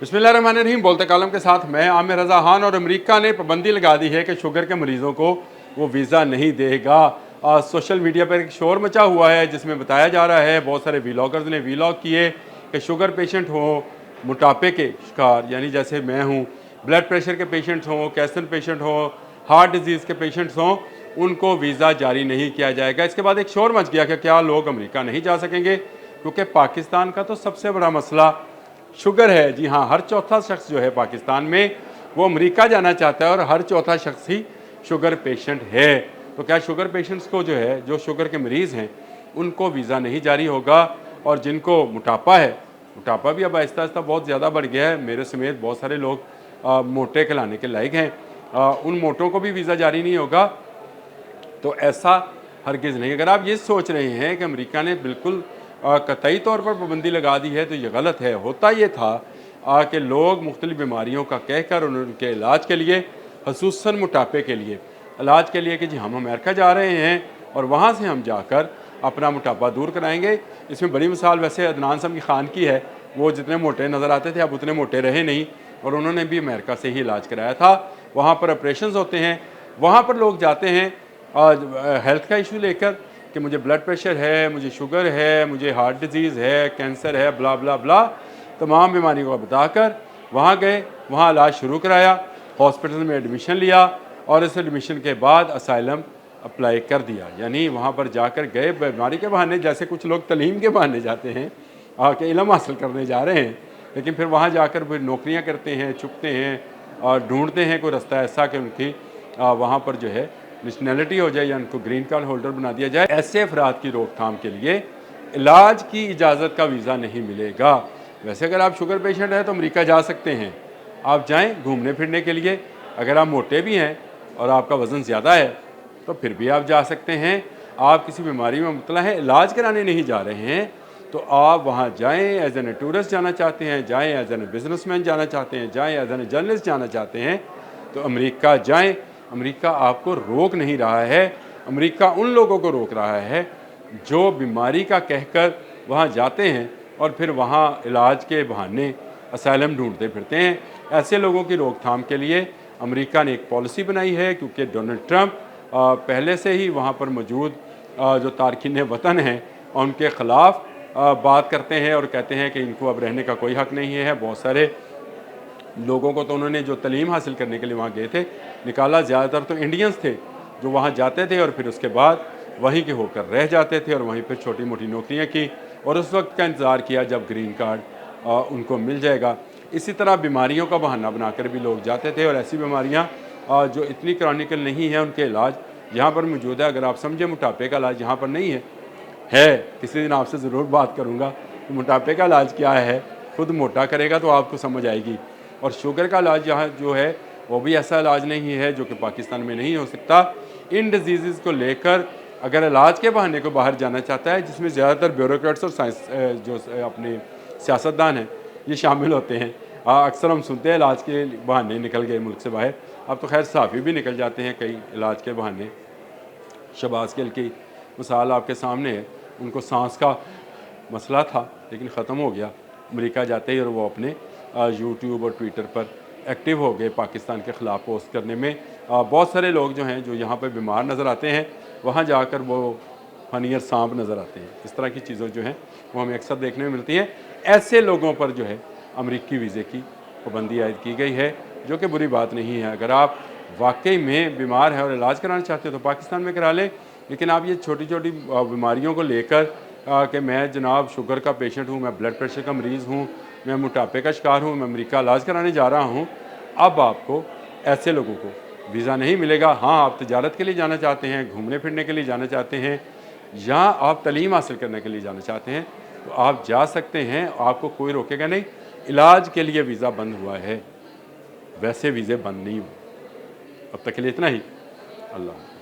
बिस्मिल्लाहिर्रहमानिर्रहीम। बोलते कालम के साथ मैं आमिर रज़ा खान। और अमेरिका ने पाबंदी लगा दी है कि शुगर के मरीज़ों को वो वीज़ा नहीं देगा। सोशल मीडिया पर एक शोर मचा हुआ है जिसमें बताया जा रहा है, बहुत सारे व्लॉगर्स ने व्लॉग किए कि शुगर पेशेंट हों, मोटापे के शिकार यानी जैसे मैं हूँ, ब्लड प्रेशर के पेशेंट्स हों, कैंसर पेशेंट हों, हार्ट डिजीज़ के पेशेंट्स हों, उनको वीज़ा जारी नहीं किया जाएगा। इसके बाद एक शोर मच गया कि क्या लोग अमेरिका नहीं जा सकेंगे, क्योंकि पाकिस्तान का तो सबसे बड़ा मसला शुगर है। जी हाँ, हर चौथा शख्स जो है पाकिस्तान में वो अमेरिका जाना चाहता है और हर चौथा शख्स ही शुगर पेशेंट है। तो क्या शुगर पेशेंट्स को जो है, जो शुगर के मरीज़ हैं, उनको वीज़ा नहीं जारी होगा? और जिनको मोटापा है, मोटापा भी अब आहिस्ता आहिस्ता बहुत ज़्यादा बढ़ गया है, मेरे समेत बहुत सारे लोग मोटे कहलाने के लायक हैं, उन मोटों को भी वीज़ा जारी नहीं होगा। तो ऐसा हरगिज़ नहीं। अगर आप ये सोच रहे हैं कि अमेरिका ने बिल्कुल कतई तौर पर पाबंदी लगा दी है, तो ये गलत है। होता ये था कि लोग मुख्तलिफ़ बीमारियों का कहकर उनके इलाज के लिए, खसूसन मोटापे के लिए इलाज के लिए कि जी हम अमेरिका जा रहे हैं और वहाँ से हम जाकर अपना मोटापा दूर कराएंगे। इसमें बड़ी मिसाल वैसे अदनान सामी खान की है। वो जितने मोटे नज़र आते थे अब उतने मोटे रहे नहीं, और उन्होंने भी अमेरिका से ही इलाज कराया था। वहाँ पर ऑपरेशंस होते हैं, वहाँ पर लोग जाते हैं हेल्थ का इशू लेकर कि मुझे ब्लड प्रेशर है, मुझे शुगर है, मुझे हार्ट डिजीज़ है, कैंसर है, ब्ला ब्ला ब्ला, तमाम बीमारियों का बताकर वहाँ गए, वहाँ इलाज शुरू कराया, हॉस्पिटल में एडमिशन लिया और इस एडमिशन के बाद असाइलम अप्लाई कर दिया। यानी वहाँ पर जाकर गए बीमारी के बहाने, जैसे कुछ लोग तलीम के बहाने जाते हैं कि इल्म हासिल करने जा रहे हैं, लेकिन फिर वहाँ जाकर फिर नौकरियाँ करते हैं, छुपते हैं और ढूंढते हैं कोई रास्ता ऐसा कि उनकी वहाँ पर जो है नेशनैलिटी हो जाए या उनको ग्रीन कार्ड होल्डर बना दिया जाए। ऐसे अफराद की रोकथाम के लिए इलाज की इजाज़त का वीज़ा नहीं मिलेगा। वैसे अगर आप शुगर पेशेंट हैं तो अमेरिका जा सकते हैं, आप जाएं घूमने फिरने के लिए। अगर आप मोटे भी हैं और आपका वज़न ज़्यादा है तो फिर भी आप जा सकते हैं। आप किसी बीमारी में मुब्तला हैं, इलाज कराने नहीं जा रहे हैं, तो आप वहाँ जाएँ। एज एन टूरिस्ट जाना चाहते हैं जाएँ, एज एन बिजनेसमैन जाना चाहते हैं जाएँ, एज एन जर्नलिस्ट जाना चाहते हैं तो अमेरिका जाएँ। अमेरिका आपको रोक नहीं रहा है, अमेरिका उन लोगों को रोक रहा है जो बीमारी का कहकर वहाँ जाते हैं और फिर वहाँ इलाज के बहाने असाइलम ढूंढते फिरते हैं। ऐसे लोगों की रोकथाम के लिए अमेरिका ने एक पॉलिसी बनाई है, क्योंकि डोनाल्ड ट्रंप पहले से ही वहाँ पर मौजूद जो तारकीन वतन हैं उनके ख़िलाफ़ बात करते हैं और कहते हैं कि इनको अब रहने का कोई हक़ नहीं है। बहुत सारे लोगों को तो उन्होंने जो तलीम हासिल करने के लिए वहाँ गए थे निकाला। ज़्यादातर तो इंडियंस थे जो वहाँ जाते थे और फिर उसके बाद वहीं के होकर रह जाते थे और वहीं पर छोटी मोटी नौकरियाँ की और उस वक्त का इंतज़ार किया जब ग्रीन कार्ड उनको मिल जाएगा। इसी तरह बीमारियों का बहाना बनाकर भी लोग जाते थे और ऐसी बीमारियाँ जो इतनी क्रॉनिकल नहीं है उनके इलाज यहाँ पर मौजूद है। अगर आप समझे मोटापे का इलाज यहाँ पर नहीं है, किसी दिन आपसे ज़रूर बात करूँगा कि मोटापे का इलाज क्या है, खुद मोटा करेगा तो आपको समझ आएगी। और शुगर का इलाज यहाँ जो है वो भी ऐसा इलाज नहीं है जो कि पाकिस्तान में नहीं हो सकता। इन डिजीज़ को लेकर अगर इलाज के बहाने को बाहर जाना चाहता है, जिसमें ज़्यादातर ब्यूरोक्रेट्स और साइंस जो अपने सियासतदान हैं ये शामिल होते हैं। अक्सर हम सुनते हैं इलाज के बहाने निकल गए मुल्क से बाहर। अब तो खैर सहाफ़ी भी निकल जाते हैं कई इलाज के बहाने। शहबाज गिल की मिसाल आपके सामने है, उनको सांस का मसला था लेकिन ख़त्म हो गया अमेरिका जाते ही, और वो अपने यूट्यूब और ट्विटर पर एक्टिव हो गए पाकिस्तान के ख़िलाफ़ पोस्ट करने में। बहुत सारे लोग जो हैं जो यहाँ पर बीमार नज़र आते हैं वहाँ जाकर वो फनियर सांप नज़र आते हैं। इस तरह की चीज़ें जो हैं वो हमें अक्सर देखने में मिलती हैं। ऐसे लोगों पर जो है अमेरिकी वीज़े की पाबंदी आयद की गई है, जो कि बुरी बात नहीं है। अगर आप वाकई में बीमार हैं और इलाज कराना चाहते हो तो पाकिस्तान में करा लें, लेकिन आप ये छोटी छोटी बीमारियों को लेकर कि मैं जनाब शुगर का पेशेंट हूँ, मैं ब्लड प्रेशर का मरीज़ हूँ, मैं मोटापे का शिकार हूँ, मैं अमेरिका इलाज कराने जा रहा हूँ, अब आपको ऐसे लोगों को वीज़ा नहीं मिलेगा। हाँ, आप तिजारत के लिए जाना चाहते हैं, घूमने फिरने के लिए जाना चाहते हैं, या आप तलीम हासिल करने के लिए जाना चाहते हैं तो आप जा सकते हैं, आपको कोई रोकेगा नहीं। इलाज के लिए वीज़ा बंद हुआ है, वैसे वीज़े बंद नहीं हुए। अब तक के लिए इतना ही। अल्लाह।